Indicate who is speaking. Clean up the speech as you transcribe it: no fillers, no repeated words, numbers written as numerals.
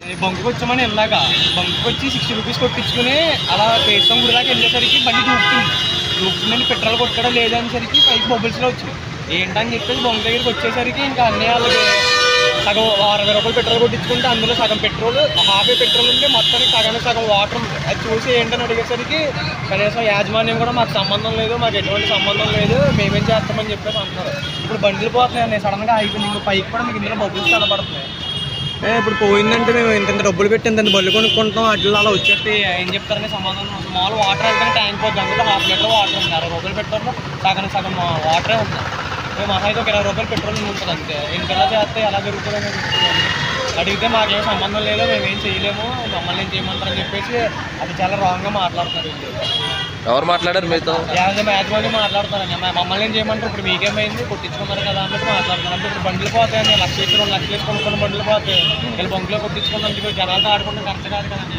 Speaker 1: బంకుకి వచ్చామని ఇందాక బంకుకి వచ్చి 60 రూపీస్ కొట్టించుకుని అలా కేశవం గుడి దాకా వెళ్ళేసరికి బండి దూకుతుందని పెట్రోల్ కొట్టడం లేదనేసరికి పైకి బొబ్బుల్స్లో వచ్చింది. ఏంటని చెప్పేసి బంకు దగ్గరికి వచ్చేసరికి ఇంకా అన్నీ వాళ్ళకి సగం 60 రూపాయలు పెట్రోల్ కొట్టించుకుంటే అందులో సగం పెట్రోల్ హాఫే పెట్రోల్ ఉంటే మొత్తానికి సగం వాటర్ ఉంది. అది చూసి ఏంటని అడిగేసరికి కనీసం యాజమాన్యం కూడా మాకు సంబంధం లేదు, మాకు ఎటువంటి సంబంధం లేదు, మేమేం చేస్తామని చెప్పేసి అంటున్నారు. ఇప్పుడు బండిలు పోతున్నాయి సడన్గా అయిపోయింది. ఇంకో పైకి కూడా మీకు ఇందులో బొబ్బుల్స్ కనపడుతున్నాయి. ఇప్పుడు పోయిందంటే మేము ఇంత డబ్బులు పెట్టి ఇంత బళ్ళు కొనుక్కుంటాం, అట్లా అలా వచ్చేస్తే ఏం చెప్తారని సమాధానం. మామూలు వాటర్ వెళ్తానే ట్యాంక్ పోతుంది, అందులో 1/2 లీటర్ వాటర్ ఉంది. 60 రూపాయలు పెట్రోల్ సగం వాటరే ఉంది. మేము మహా అయితే ఒక 20 రూపాయలు పెట్రోల్ ఉంటుంది అంతే. ఇంకెలా చేస్తే ఎలా జరుగుతుందని అడిగితే మాకేం సంబంధం లేదు, మేమేం చేయలేము, మమ్మల్ని ఏం చేయమంటారని చెప్పేసి అది చాలా రాంగ్గా మాట్లాడుతున్నారు.
Speaker 2: ఎవరు మాట్లాడారు మీతో?
Speaker 1: యాజమాన్యం మాట్లాడుతారండి. మమ్మల్ని ఏం చేయమంటారు, ఇప్పుడు మీకేమైంది కొట్టించుకున్నారు కదా అన్నట్టు మాట్లాడుతున్నారు. అంటే ఇప్పుడు బండ్లు పోతాయని 1 లక్ష 2 లక్షలు వేసి కొనుక్కున్న బండ్లు పోతాయి, వీళ్ళు బంకులో కొట్టించుకున్నందుకు జనాలతో ఆడుకుంటే కరెక్ట్ కాదు కదండి.